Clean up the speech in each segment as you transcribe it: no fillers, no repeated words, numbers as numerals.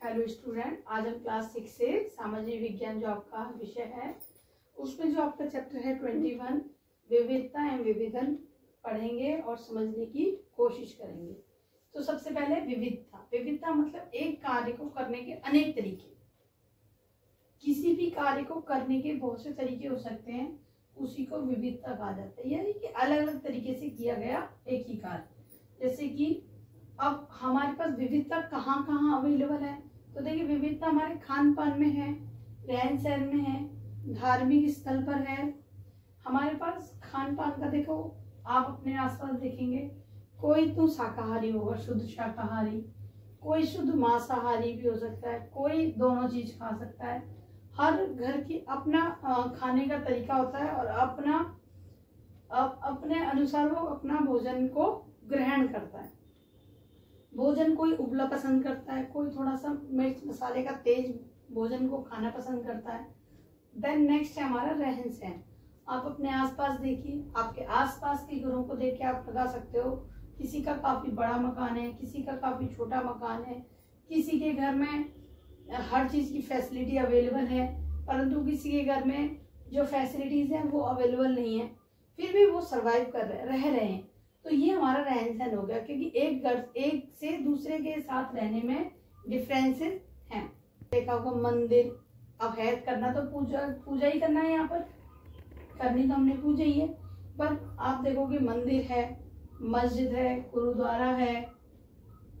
Hello student, आज हम class 6 से सामाजिक विज्ञान जो आपका विषय है उसमें जो आपका चैप्टर है 21 विविधता एवं विविधन पढ़ेंगे और समझने की कोशिश करेंगे। तो सबसे पहले विविधता मतलब एक कार्य को करने के अनेक तरीके। किसी भी कार्य को करने के बहुत से तरीके हो सकते हैं, उसी को विविधता कहा जाता है। यानी कि अलग अलग तरीके से किया गया एक ही कार्य। जैसे कि अब हमारे पास विविधता कहाँ कहाँ अवेलेबल है, तो देखिए विविधता हमारे खान पान में है, रहन सहन में है, धार्मिक स्थल पर है। हमारे पास खान पान का देखो, आप अपने आसपास देखेंगे, कोई तो शाकाहारी होगा, शुद्ध शाकाहारी, कोई शुद्ध मांसाहारी भी हो सकता है, कोई दोनों चीज खा सकता है। हर घर की अपना खाने का तरीका होता है और अपने अनुसार वो अपना भोजन को ग्रहण करता है। भोजन कोई उबला पसंद करता है, कोई थोड़ा सा मिर्च मसाले का तेज भोजन को खाना पसंद करता है। देन नेक्स्ट है हमारा रहन सहन। आप अपने आसपास देखिए, आपके आसपास के घरों को देख के आप लगा सकते हो, किसी का काफी बड़ा मकान है, किसी का काफी छोटा मकान है, किसी के घर में हर चीज की फैसिलिटी अवेलेबल है, परंतु किसी के घर में जो फैसिलिटीज है वो अवेलेबल नहीं है, फिर भी वो सरवाइव कर रह रहे हैं। तो ये हमारा रहन सहन हो गया, क्योंकि एक से दूसरे के साथ रहने में डिफरेंसेस हैं। देखा होगा मंदिर, अब है करना तो पूजा ही करना है, यहाँ पर करनी तो हमने पूजा ही है, पर आप देखोगे मंदिर है, मस्जिद है, गुरुद्वारा है,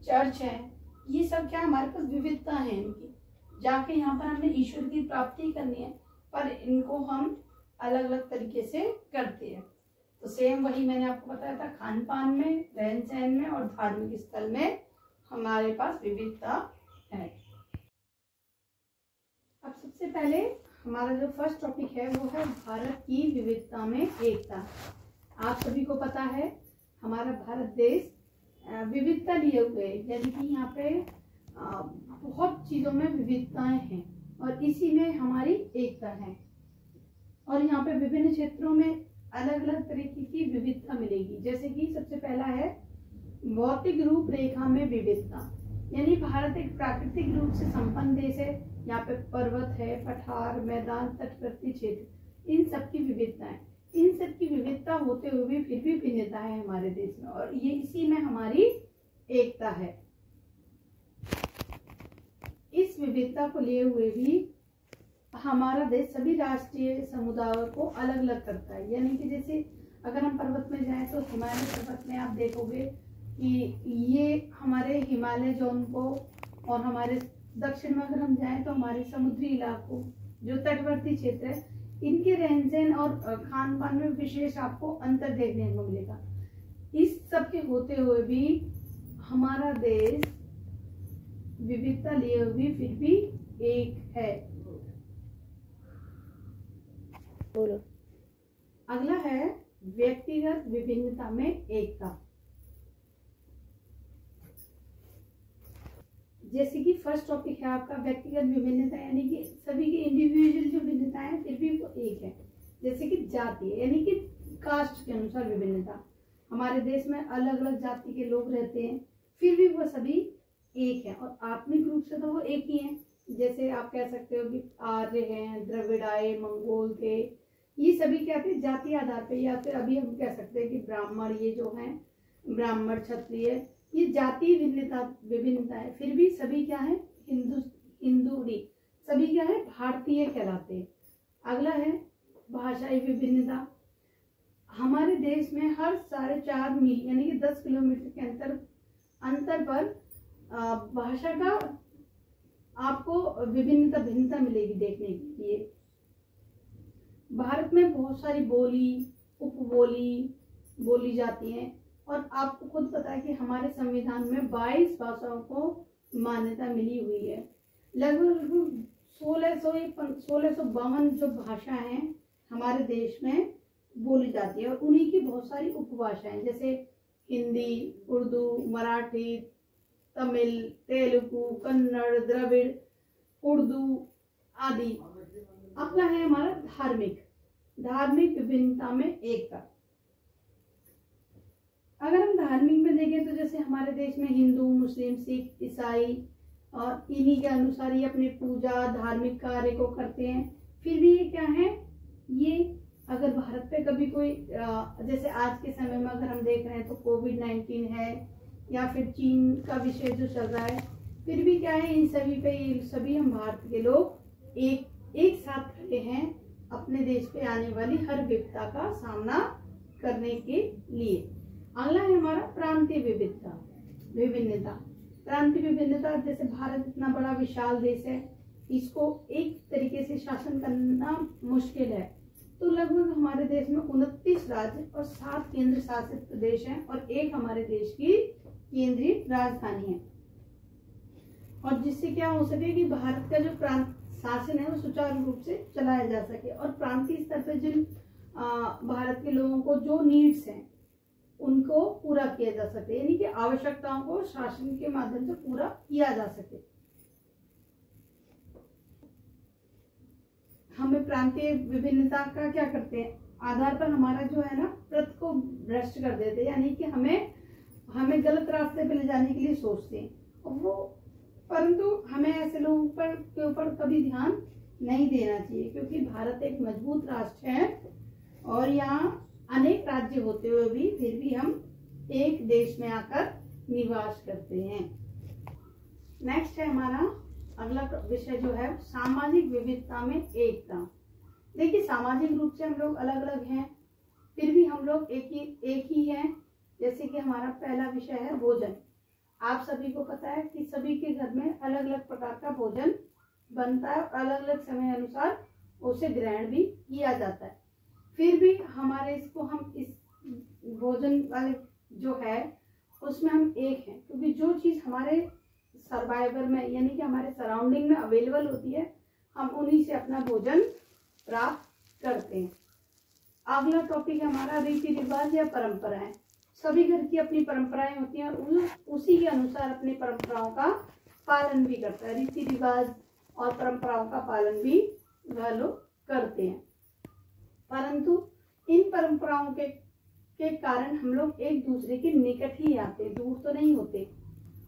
चर्च है, ये सब क्या हमारे पास विविधता है इनकी। जाके यहाँ पर हमने ईश्वर की प्राप्ति करनी है, पर इनको हम अलग अलग तरीके से करते हैं। तो सेम वही मैंने आपको बताया था, खान पान में, रहन सहन में और धार्मिक स्थल में हमारे पास विविधता है। अब सबसे पहले हमारा जो फर्स्ट टॉपिक है वो है भारत की विविधता में एकता। आप सभी को पता है हमारा भारत देश विविधता लिए हुए, यानी कि यहाँ पे बहुत चीजों में विविधताएं हैं और इसी में हमारी एकता है। और यहाँ पे विभिन्न क्षेत्रों में अलग अलग तरीके की विविधता मिलेगी। जैसे कि सबसे पहला है भौतिक रूपरेखा में विविधता, यानी भारत एक प्राकृतिक रूप से संपन्न देश है। यहाँ पे पर्वत है, पठार, मैदान, तटवर्ती क्षेत्र, इन सब की विविधता है। इन सब की विविधता होते हुए भी फिर भी भिन्नता है हमारे देश में, और ये इसी में हमारी एकता है। इस विविधता को लिए हुए भी हमारा देश सभी राष्ट्रीय समुदायों को अलग अलग करता है। यानी कि जैसे अगर हम पर्वत में जाएं तो हिमालय पर्वत में आप देखोगे कि ये हमारे हिमालय जोन को, और हमारे दक्षिण में अगर हम जाएं तो हमारे समुद्री इलाकों जो तटवर्ती क्षेत्र है, इनके रहन सहन और खान पान में विशेष आपको अंतर देखने को मिलेगा। इस सब के होते हुए भी हमारा देश विविधता लिए हुए फिर भी एक है। बोलो। अगला है व्यक्तिगत विभिन्नता में एकता। जैसे कि फर्स्ट टॉपिक है आपका व्यक्तिगत विभिन्नता, यानी कि सभी की इंडिविजुअल जो भिन्नताएं हैं फिर भी वो एक है। जैसे कि जाति, यानी कि कास्ट के अनुसार विभिन्नता। हमारे देश में अलग अलग जाति के लोग रहते हैं, फिर भी वो सभी एक है और आत्मिक रूप से तो वो एक ही है। जैसे आप कह सकते हो कि आर्य हैं, द्रविड़ आए, मंगोल थे, ये सभी क्या थे जाति आधार पे, या फिर अभी हम कह सकते हैं कि ब्राह्मण, ये जो हैं ब्राह्मण, क्षत्रिय, ये जाति विभिन्नता है, फिर भी सभी क्या है हिंदू सभी क्या है भारतीय कहलाते हैं। अगला है भाषाई विभिन्नता। हमारे देश में हर 4.5 मील यानी कि 10 किलोमीटर के अंतर पर भाषा का आपको भिन्नता मिलेगी देखने के लिए। भारत में बहुत सारी उपबोली बोली जाती हैं, और आपको खुद पता है कि हमारे संविधान में 22 भाषाओं को मान्यता मिली हुई है। लगभग 1652 जो भाषा हैं हमारे देश में बोली जाती है, और उन्हीं की बहुत सारी उपभाषाएं जैसे हिंदी, उर्दू, मराठी, तमिल, तेलुगु, कन्नड़, द्रविड़, उर्दू आदि। अगला है हमारा धार्मिक विभिन्नता में एकता। अगर हम धार्मिक में देखें तो जैसे हमारे देश में हिंदू, मुस्लिम, सिख, ईसाई और इन्हीं के अनुसार ये अपने पूजा धार्मिक कार्य को करते हैं। फिर भी ये क्या है, ये अगर भारत पे कभी कोई जैसे आज के समय में अगर हम देख रहे हैं तो कोविड-19 है या फिर चीन का विषय जो चल रहा है, फिर भी क्या है, इन सभी पे सभी हम भारत के लोग एक साथ खड़े हैं अपने देश पे आने वाली हर विपदा का सामना करने के लिए। अगला है हमारा प्रांतीय विभिन्नता। प्रांतीय विभिन्नता, जैसे भारत इतना बड़ा विशाल देश है, इसको एक तरीके से शासन करना मुश्किल है, तो लगभग हमारे देश में 29 राज्य और 7 केंद्र शासित प्रदेश हैं और एक हमारे देश की केंद्रीय राजधानी है। और जिससे क्या हो सके कि भारत का जो प्रांत शासन है वो सुचारू रूप से चलाया जा सके और प्रांतीय स्तर पर जिन भारत के लोगों को जो नीड्स हैं उनको पूरा किया जा सके, यानी कि आवश्यकताओं को शासन के माध्यम से पूरा किया जा सके। हमें प्रांतीय विभिन्नता का क्या करते हैं, आधार पर हमारा जो है ना प्रत को भ्रष्ट कर देते हैं, यानी कि हमें गलत रास्ते पे ले जाने के लिए सोचते हैं और परंतु हमें ऐसे लोगों के ऊपर कभी ध्यान नहीं देना चाहिए, क्योंकि भारत एक मजबूत राष्ट्र है और यहाँ अनेक राज्य होते हुए भी फिर भी हम एक देश में आकर निवास करते हैं। नेक्स्ट है हमारा अगला विषय जो है सामाजिक विविधता में एकता। देखिए, सामाजिक रूप से हम लोग अलग अलग हैं, फिर भी हम लोग एक ही हैं। जैसे कि हमारा पहला विषय है भोजन। आप सभी को पता है कि सभी के घर में अलग अलग प्रकार का भोजन बनता है और अलग अलग समय अनुसार उसे ग्रहण भी किया जाता है। फिर भी हमारे हम इस भोजन वाले जो है उसमें हम एक हैं, क्योंकि जो चीज हमारे सर्वाइवर में यानी कि हमारे सराउंडिंग में अवेलेबल होती है, हम उन्हीं से अपना भोजन प्राप्त करते हैं। अगला टॉपिक है हमारा रीति रिवाज या परंपराएं। सभी घर की अपनी परंपराएं होती हैं और उसी के अनुसार अपनी परंपराओं का पालन भी करता है। रीति रिवाज और परंपराओं का पालन भी वह लोग करते हैं, परंतु इन परंपराओं के कारण हम लोग एक दूसरे के निकट ही आते, दूर तो नहीं होते।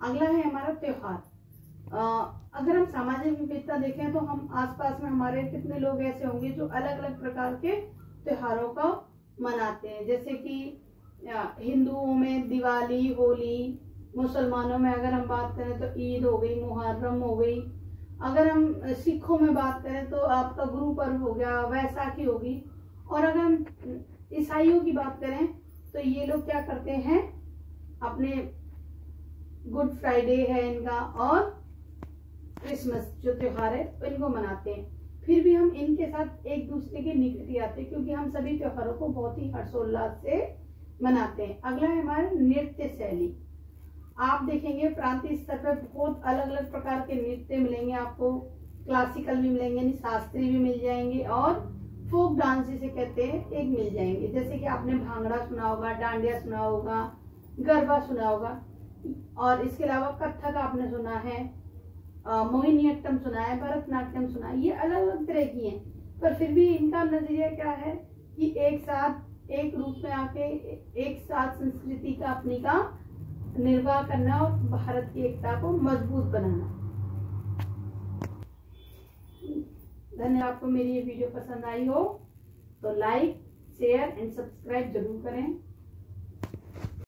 अगला है हमारा त्योहार। अगर हम सामाजिक विविधता देखें तो हम आसपास में हमारे कितने लोग ऐसे होंगे जो अलग अलग प्रकार के त्योहारों का मनाते हैं, जैसे कि हिंदुओं में दिवाली, होली, मुसलमानों में अगर हम बात करें तो ईद हो गई, मुहर्रम हो गई, अगर हम सिखों में बात करें तो आपका गुरु पर्व हो गया, वैसाखी होगी, और अगर हम ईसाइयों की बात करें तो ये लोग क्या करते हैं, अपने गुड फ्राइडे है इनका और क्रिसमस जो त्योहार है इनको मनाते हैं। फिर भी हम इनके साथ एक दूसरे के निकट ही आते हैं, क्योंकि हम सभी त्योहारों को बहुत ही हर्षोल्लास से मनाते हैं। अगला है हमारा नृत्य शैली। आप देखेंगे प्रांतीय स्तर पर बहुत अलग अलग प्रकार के नृत्य मिलेंगे आपको, क्लासिकल भी मिलेंगे यानी शास्त्रीय भी मिल जाएंगे और फोक डांस जिसे कहते हैं एक मिल जाएंगे। जैसे कि आपने भांगड़ा सुना होगा, डांडिया सुना होगा, गरबा सुना होगा, और इसके अलावा कथक आपने सुना है, मोहिनीअट्टम सुना है, भरतनाट्यम सुना है। ये अलग अलग तरह की हैं, पर फिर भी इनका नजरिया क्या है कि एक साथ एक रूप में आके एक साथ संस्कृति का अपनी का निर्वाह करना और भारत की एकता को मजबूत बनाना। धन्यवाद। आपको मेरी ये वीडियो पसंद आई हो तो लाइक, शेयर एंड सब्सक्राइब जरूर करें।